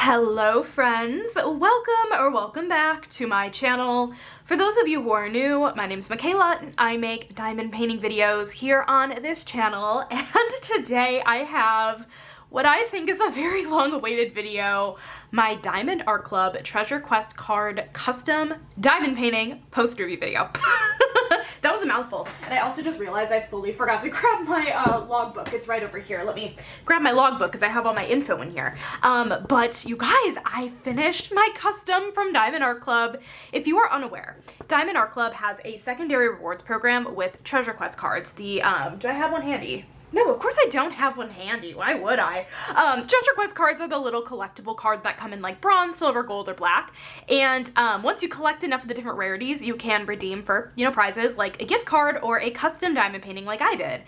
Hello friends, welcome back to my channel. For those of you who are new, my name is Michaela and I make diamond painting videos here on this channel, and today I have what I think is a very long-awaited video, my Diamond Art Club Treasure Quest card custom diamond painting post-review video. That was a mouthful. And I also just realized I fully forgot to grab my logbook. It's right over here. Let me grab my logbook because I have all my info in here. But you guys, I finished my custom from Diamond Art Club. If you are unaware, Diamond Art Club has a secondary rewards program with Treasure Quest cards. Do I have one handy? No, of course I don't have one handy. Why would I? Treasure Quest cards are the little collectible cards that come in like bronze, silver, gold, or black. And once you collect enough of the different rarities, you can redeem for, prizes like a gift card or a custom diamond painting like I did.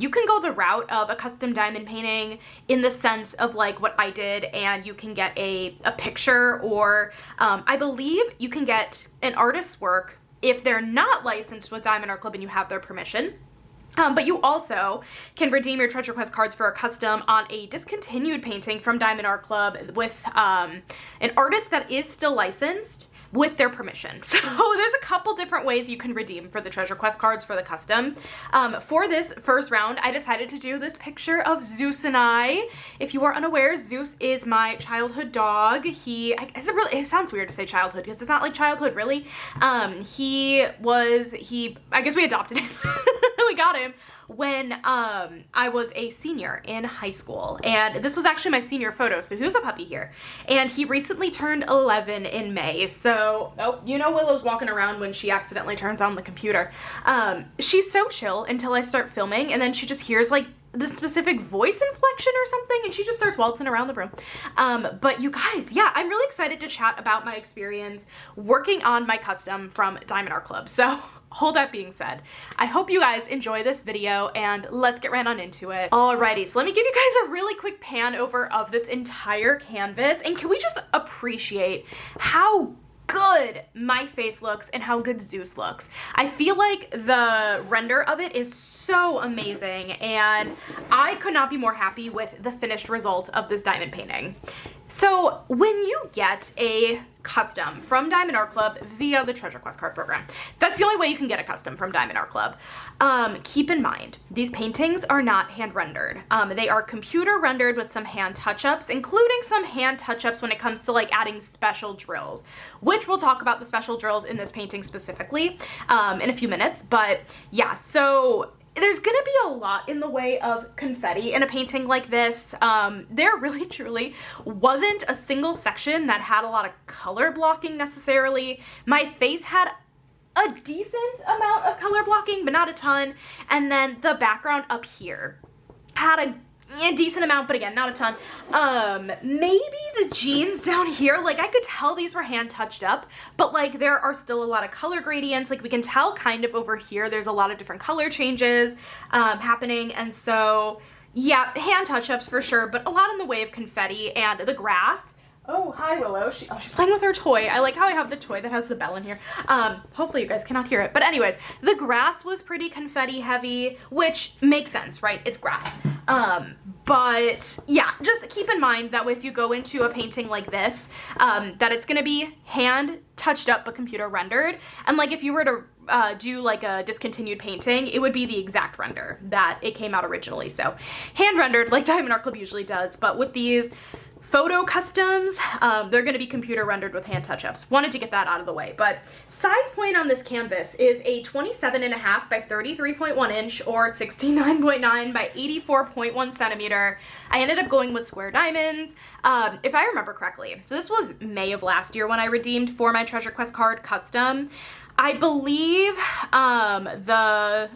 You can go the route of a custom diamond painting in the sense of like what I did, and you can get a picture, or I believe you can get an artist's work if they're not licensed with Diamond Art Club and you have their permission. But you also can redeem your Treasure Quest cards for a custom on a discontinued painting from Diamond Art Club with an artist that is still licensed with their permission. So there's a couple different ways you can redeem for the Treasure Quest cards for the custom. For this first round, I decided to do this picture of Zeus and I. If you are unaware, Zeus is my childhood dog. It sounds weird to say childhood because it's not like childhood really. I guess we adopted him. We got him when I was a senior in high school, and this was actually my senior photo, so he was a puppy here, and he recently turned 11 in May. So Willow's walking around when she accidentally turns on the computer. She's so chill until I start filming, and then she just hears like the specific voice inflection or something, and she just starts waltzing around the room. But you guys, yeah, I'm really excited to chat about my experience working on my custom from Diamond Art Club. So all that being said, I hope you guys enjoy this video, and let's get right on into it. Alrighty, so let me give you guys a really quick pan over of this entire canvas, and can we just appreciate how good my face looks and how good Zeus looks. I feel like the render of it is so amazing, and I could not be more happy with the finished result of this diamond painting. So when you get a custom from Diamond Art Club via the Treasure Quest card program, that's the only way you can get a custom from Diamond Art Club. Keep in mind, these paintings are not hand rendered. They are computer rendered with some hand touch-ups, including some hand touch-ups when it comes to like adding special drills, which we'll talk about the special drills in this painting specifically in a few minutes. But yeah, so there's gonna be a lot in the way of confetti in a painting like this. There really truly wasn't a single section that had a lot of color blocking necessarily. My face had a decent amount of color blocking, but not a ton. And then the background up here had a decent amount, but again, not a ton. Maybe the jeans down here, like I could tell these were hand touched up, but like there are still a lot of color gradients. Like we can tell kind of over here, there's a lot of different color changes happening. And so yeah, hand touch-ups for sure, but a lot in the way of confetti and the grass. Oh, hi Willow. She's playing with her toy. I like how I have the toy that has the bell in here. Hopefully you guys cannot hear it. But anyways, the grass was pretty confetti heavy, which makes sense, right? It's grass. But yeah, just keep in mind that if you go into a painting like this, that it's gonna be hand touched up but computer rendered. And like if you were to do like a discontinued painting, it would be the exact render that it came out originally. So hand rendered like Diamond Art Club usually does, but with these photo customs, they're going to be computer rendered with hand touch-ups. Wanted to get that out of the way. But size point on this canvas is a 27.5 by 33.1 inch or 69.9 by 84.1 centimeter. I ended up going with square diamonds, if I remember correctly. So this was May of last year when I redeemed for my Treasure Quest card custom. I believe I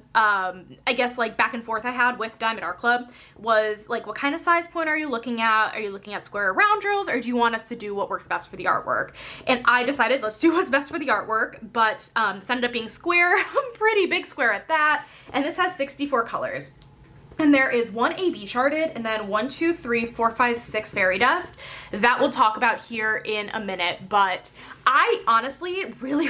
guess like back and forth I had with Diamond Art Club was like, what kind of size point are you looking at? Are you looking at square or round drills, or do you want us to do what works best for the artwork? And I decided let's do what's best for the artwork, but this ended up being square, pretty big square at that, and this has 64 colors. And there is one AB charted, and then 1, 2, 3, 4, 5, 6 fairy dust that we'll talk about here in a minute. But I honestly really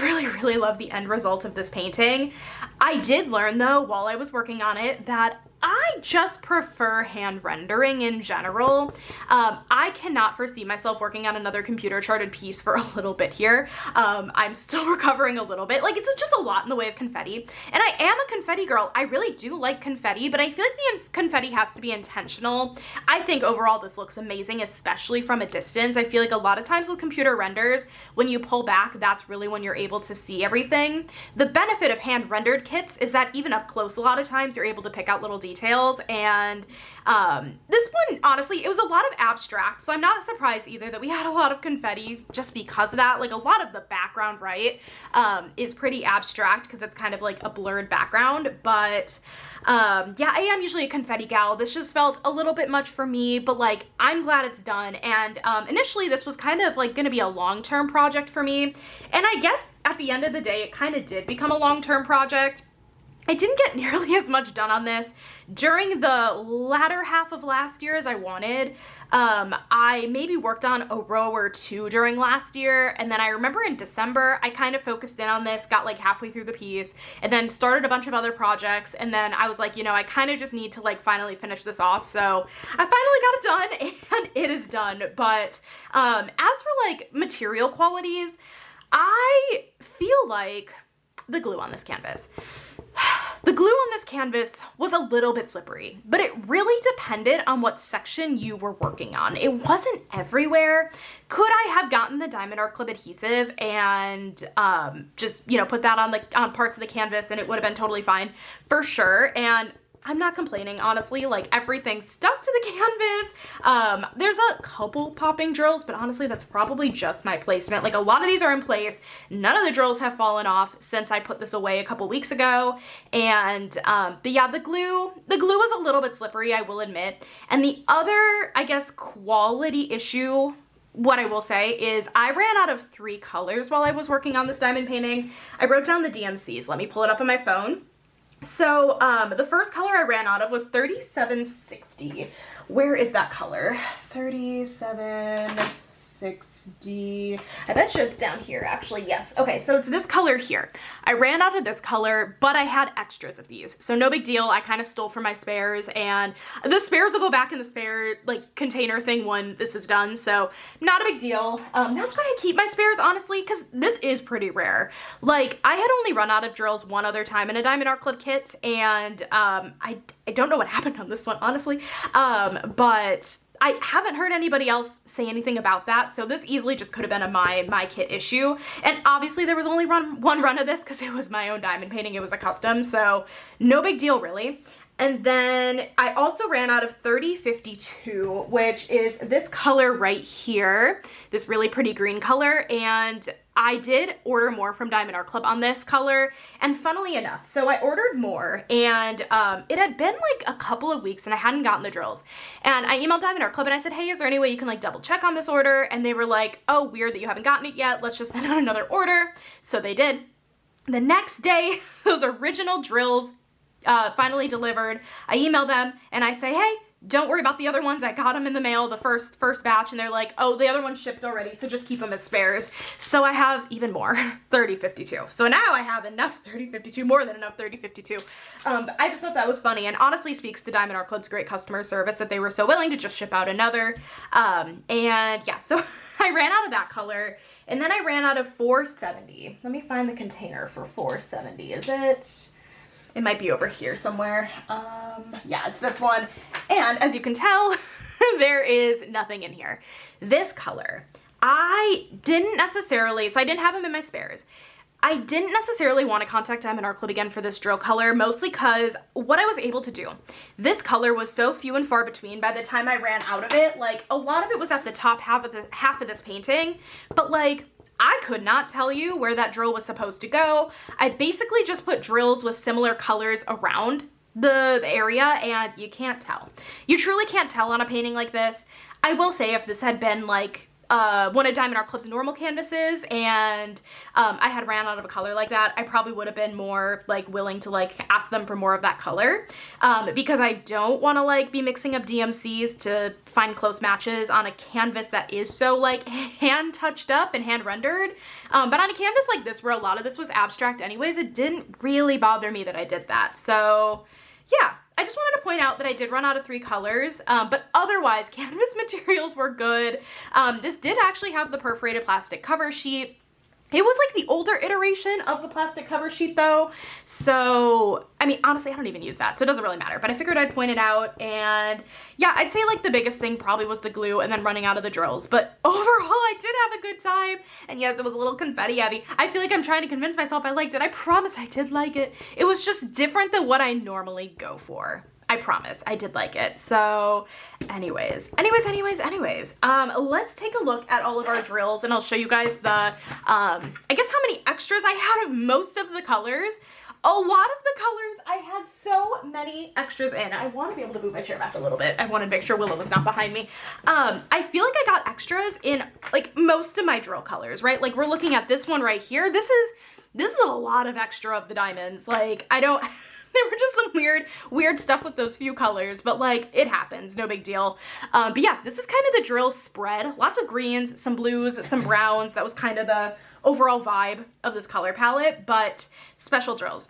love the end result of this painting. I did learn though while I was working on it that I just prefer hand rendering in general. I cannot foresee myself working on another computer charted piece for a little bit here. I'm still recovering a little bit. Like, it's just a lot in the way of confetti. And I am a confetti girl. I really do like confetti, but I feel like the confetti has to be intentional. I think overall this looks amazing, especially from a distance. I feel like a lot of times with computer renders, when you pull back, that's really when you're able to see everything. The benefit of hand rendered kits is that even up close, a lot of times you're able to pick out little details. And this one, honestly, it was a lot of abstract, so I'm not surprised either that we had a lot of confetti just because of that. Like, a lot of the background, right, is pretty abstract because it's kind of like a blurred background. But yeah, I am usually a confetti gal. This just felt a little bit much for me, but like, I'm glad it's done. And initially this was kind of like gonna be a long-term project for me, and I guess at the end of the day it kind of did become a long-term project. I didn't get nearly as much done on this during the latter half of last year as I wanted. I maybe worked on a row or two during last year, and then I remember in December I kind of focused in on this, got like halfway through the piece, and then started a bunch of other projects, and then I was like, you know, I kind of just need to like finally finish this off. So I finally got it done, and it is done. But as for like material qualities, I feel like the glue on this canvas. The glue on this canvas was a little bit slippery, but it really depended on what section you were working on. It wasn't everywhere. Could I have gotten the Diamond Art Clip adhesive and just, you know, put that on parts of the canvas and it would have been totally fine? For sure. And I'm not complaining, honestly. Like, everything stuck to the canvas. There's a couple popping drills, but honestly, that's probably just my placement. Like, a lot of these are in place. None of the drills have fallen off since I put this away a couple weeks ago. And, but yeah, the glue was a little bit slippery, I will admit. And the other, I guess, quality issue, what I will say is I ran out of 3 colors while I was working on this diamond painting. I wrote down the DMCs. Let me pull it up on my phone. So the first color I ran out of was 3760. Where is that color? 3760. I bet you it's down here, actually. Yes. Okay, so it's this color here. I ran out of this color, but I had extras of these, so no big deal. I kind of stole from my spares, and the spares will go back in the spare like container thing when this is done, so not a big deal. That's why I keep my spares, honestly, because this is pretty rare. Like, I had only run out of drills one other time in a Diamond Art Clip kit, and I don't know what happened on this one, honestly, but I haven't heard anybody else say anything about that, so this easily just could have been a my kit issue. And obviously there was only one run of this because it was my own diamond painting, it was a custom, so no big deal really. And then I also ran out of 3052, which is this color right here, this really pretty green color, and I did order more from Diamond Art Club on this color, and funnily enough, so I ordered more, and it had been like a couple of weeks and I hadn't gotten the drills, and I emailed Diamond Art Club and I said, hey, is there any way you can like double check on this order? And they were like, oh, weird that you haven't gotten it yet, let's just send out another order. So they did. The next day, those original drills finally delivered. I emailed them and I say, hey, don't worry about the other ones. I got them in the mail, the first batch, and they're like, oh, the other one's shipped already, so just keep them as spares. So I have even more 3052. So now I have enough 3052, more than enough 3052. I just thought that was funny, and honestly speaks to Diamond Art Club's great customer service that they were so willing to just ship out another. And yeah, so I ran out of that color, and then I ran out of 470. Let me find the container for 470. Is it? It might be over here somewhere. Yeah, it's this one. And as you can tell, there is nothing in here. This color, I didn't necessarily, so I didn't have them in my spares. I didn't necessarily want to contact Diamond Art Club again for this drill color, mostly because what I was able to do, this color was so few and far between by the time I ran out of it. Like, a lot of it was at the top half of this painting, but like, I could not tell you where that drill was supposed to go. I basically just put drills with similar colors around the area, and you can't tell. You truly can't tell on a painting like this. I will say, if this had been like one of Diamond Art Club's normal canvases and I had ran out of a color like that, I probably would have been more like willing to like ask them for more of that color, because I don't want to like be mixing up DMCs to find close matches on a canvas that is so like hand touched up and hand rendered. But on a canvas like this, where a lot of this was abstract anyways, it didn't really bother me that I did that. So yeah, I just wanted to point out that I did run out of 3 colors, but otherwise canvas materials were good. This did actually have the perforated plastic cover sheet. It was like the older iteration of the plastic cover sheet though. So, I mean, honestly, I don't even use that, so it doesn't really matter, but I figured I'd point it out. And yeah, I'd say like the biggest thing probably was the glue and then running out of the drills. But overall, I did have a good time. And yes, it was a little confetti heavy. I feel like I'm trying to convince myself I liked it. I promise I did like it. It was just different than what I normally go for. I promise, I did like it. So anyways, let's take a look at all of our drills and I'll show you guys the, I guess how many extras I had of most of the colors. A lot of the colors, I had so many extras in. I want to be able to move my chair back a little bit. I wanted to make sure Willow was not behind me. I feel like I got extras in like most of my drill colors, right? Like we're looking at this one right here. This is a lot of extra of the diamonds. Like I don't... There were just some weird stuff with those few colors, but like it happens, no big deal. But yeah, this is kind of the drill spread. Lots of greens, some blues, some browns. That was kind of the overall vibe of this color palette, but special drills.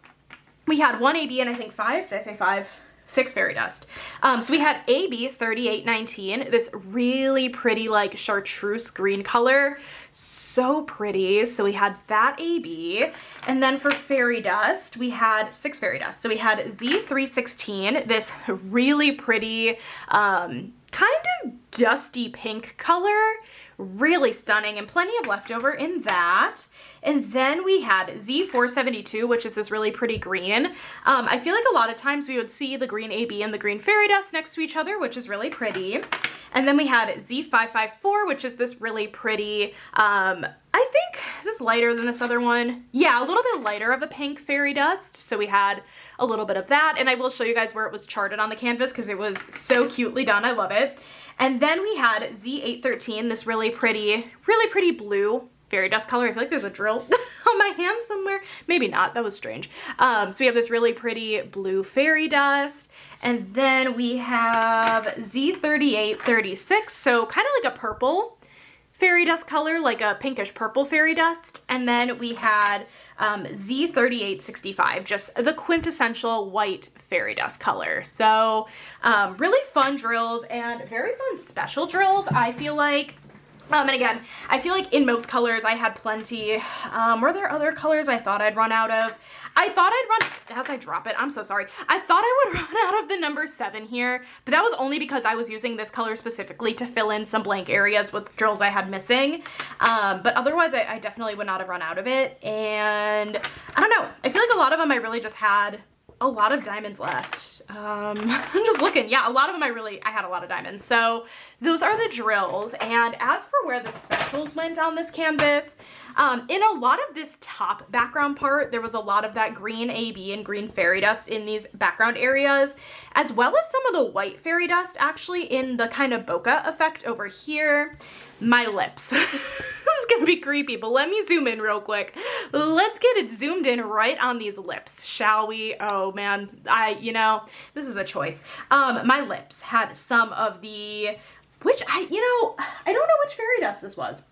We had 1 AB and I think 5, did I say 5? 6 fairy dust. So we had AB 3819, this really pretty like chartreuse green color. So pretty. So we had that AB. And then for fairy dust, we had 6 fairy dust. So we had Z316, this really pretty, kind of dusty pink color. Really stunning and plenty of leftover in that. And then we had Z472, which is this really pretty green. I feel like a lot of times we would see the green AB and the green fairy dust next to each other, which is really pretty. And then we had Z554, which is this really pretty, I think, is this lighter than this other one? Yeah, a little bit lighter of a pink fairy dust. So we had a little bit of that. And I will show you guys where it was charted on the canvas because it was so cutely done. I love it. And then we had Z813, this really pretty blue fairy dust color. I feel like there's a drill on my hand somewhere. Maybe not, that was strange. So we have this really pretty blue fairy dust. And then we have Z3836, so kind of like a purple fairy dust color, like a pinkish purple fairy dust. And then we had Z3865, just the quintessential white fairy dust color. So really fun drills and very fun special drills, I feel like. And again, I feel like in most colors I had plenty. Were there other colors I thought I'd run out of? I thought I'd run, as I drop it, I'm so sorry. I thought I would run out of the number 7 here, but that was only because I was using this color specifically to fill in some blank areas with drills I had missing. But otherwise I definitely would not have run out of it. And I don't know, I feel like a lot of them I really just had a lot of diamonds left. I'm just looking. Yeah, a lot of them I had a lot of diamonds. So those are the drills. And as for where the specials went on this canvas, in a lot of this top background part, there was a lot of that green AB and green fairy dust in these background areas, as well as some of the white fairy dust actually in the kind of bokeh effect over here. My lips. This is gonna be creepy, but let me zoom in real quick. Let's get it zoomed in right on these lips, shall we? Oh man, you know, this is a choice. My lips had some of the, which I don't know which fairy dust this was.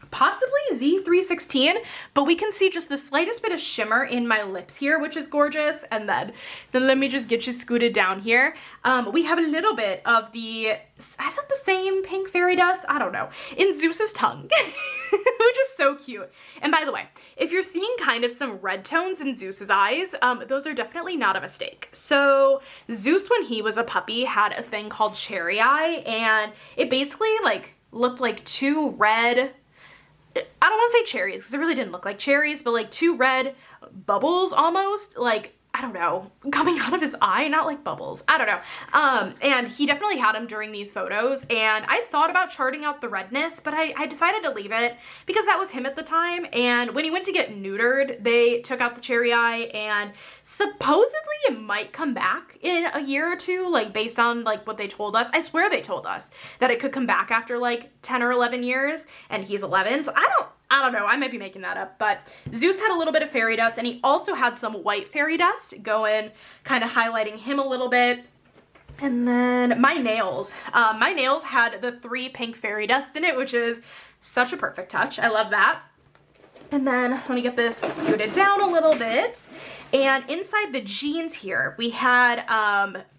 Possibly Z316, but we can see just the slightest bit of shimmer in my lips here, which is gorgeous. And then let me just get you scooted down here. We have a little bit of the, is it the same pink fairy dust? I don't know. In Zeus's tongue, which is so cute. And by the way, if you're seeing kind of some red tones in Zeus's eyes, those are definitely not a mistake. So Zeus, when he was a puppy, had a thing called cherry eye, and it basically like looked like 2 red, I don't want to say cherries because it really didn't look like cherries, but like 2 red bubbles almost, like, I don't know, coming out of his eye, not like bubbles, I don't know. And he definitely had them during these photos, and I thought about charting out the redness, but I decided to leave it because that was him at the time. And when he went to get neutered, they took out the cherry eye, and supposedly it might come back in a year or 2, like based on like what they told us. I swear they told us that it could come back after like 10 or 11 years, and he's 11, so I don't know, I might be making that up, but Zeus had a little bit of fairy dust, and he also had some white fairy dust going, kind of highlighting him a little bit. And then my nails had the 3 pink fairy dust in it, which is such a perfect touch. I love that. And then let me get this scooted down a little bit. And inside the jeans here, we had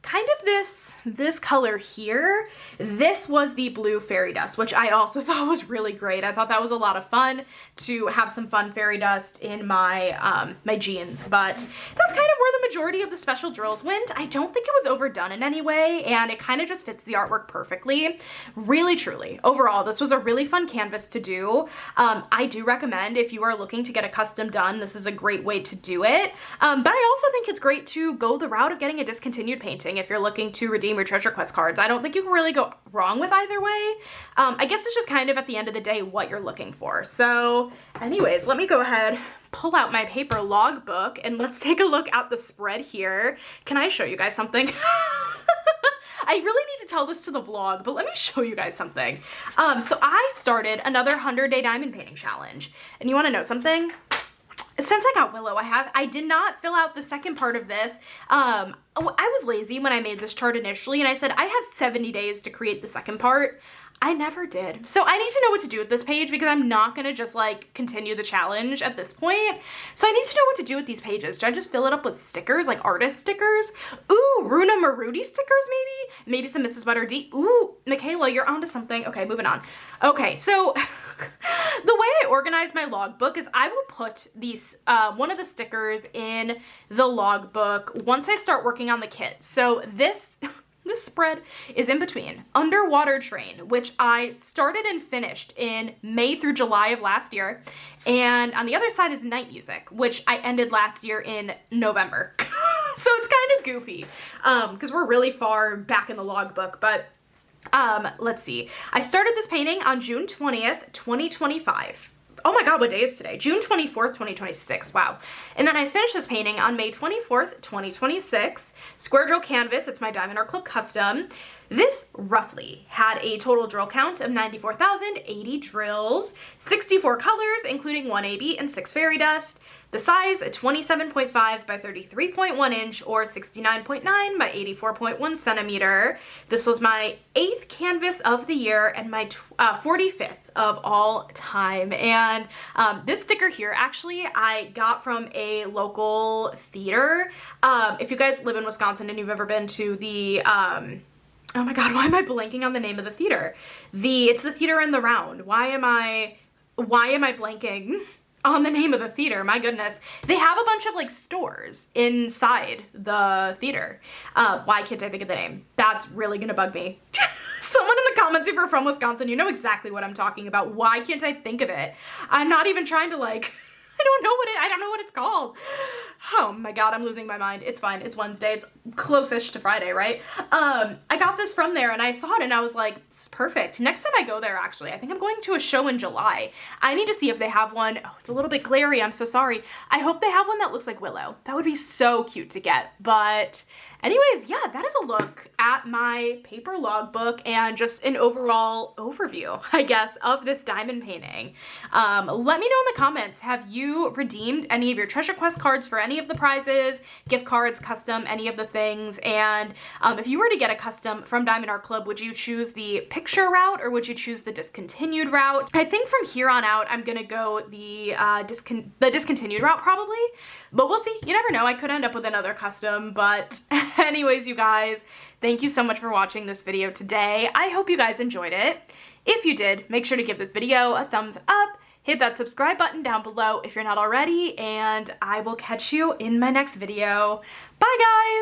kind of this color here. This was the blue fairy dust, which I also thought was really great. I thought that was a lot of fun to have some fun fairy dust in my my jeans, but that's kind of where the majority of the special drills went. I don't think it was overdone in any way, and it kind of just fits the artwork perfectly. Really, truly, overall, this was a really fun canvas to do. I do recommend, if you are looking to get a custom done, this is a great way to do it. But I also think it's great to go the route of getting a discontinued painting if you're looking to redeem your treasure quest cards. I don't think you can really go wrong with either way. I guess it's just kind of at the end of the day what you're looking for. So anyways, let me go ahead, pull out my paper logbook, and let's take a look at the spread here. Can I show you guys something? I really need to tell this to the vlog, but let me show you guys something. So I started another 100-day diamond painting challenge, and you want to know something? Since I got Willow, I did not fill out the second part of this. I was lazy when I made this chart initially, and I said I have 70 days to create the second part. I never did. So I need to know what to do with this page, because I'm not gonna just like continue the challenge at this point. So I need to know what to do with these pages. Do I just fill it up with stickers, like artist stickers? Ooh, Runa Marudi stickers maybe? Maybe some Mrs. Butter D. Ooh, Michaela, you're onto something. Okay, moving on. Okay, so the way I organize my logbook is I will put these, one of the stickers in the logbook once I start working on the kit. So this spread is in between Underwater Train, which I started and finished in May through July of last year. And on the other side is Night Music, which I ended last year in November. So it's kind of goofy because we're really far back in the logbook, but let's see. I started this painting on June 20th, 2025. Oh my god, what day is today? June 24th, 2026. Wow. And then I finished this painting on May 24th, 2026. Square drill canvas. It's my Diamond Art Club custom. This roughly had a total drill count of 94,080 drills, 64 colors, including 1 AB and 6 fairy dust. The size, 27.5 by 33.1 inch, or 69.9 by 84.1 centimeter. This was my 8th canvas of the year and my 45th of all time. And this sticker here, actually, I got from a local theater. If you guys live in Wisconsin and you've ever been to the, oh my god, why am I blanking on the name of the theater? It's the Theater in the Round. Why am I blanking on the name of the theater? My goodness. They have a bunch of like stores inside the theater. Why can't I think of the name? That's really gonna bug me. Someone in the comments, if you're from Wisconsin, you know exactly what I'm talking about. Why can't I think of it? I'm not even trying to like, I don't know what it's called. Oh my god, I'm losing my mind. It's fine. It's Wednesday. It's close-ish to Friday, right? I got this from there and I saw it and I was like, it's perfect. Next time I go there, actually, I think I'm going to a show in July. I need to see if they have one. Oh, it's a little bit glary. I'm so sorry. I hope they have one that looks like Willow. That would be so cute to get. But anyways, yeah, that is a look at my paper logbook and just an overall overview, I guess, of this diamond painting. Let me know in the comments, have you redeemed any of your treasure quest cards for any of the prizes, gift cards, custom, any of the things? And if you were to get a custom from Diamond Art Club, would you choose the picture route or would you choose the discontinued route? I think from here on out, I'm gonna go the discontinued route probably, but we'll see. You never know. I could end up with another custom, but anyways, you guys, thank you so much for watching this video today. I hope you guys enjoyed it. If you did, make sure to give this video a thumbs up, hit that subscribe button down below if you're not already, and I will catch you in my next video. Bye, guys!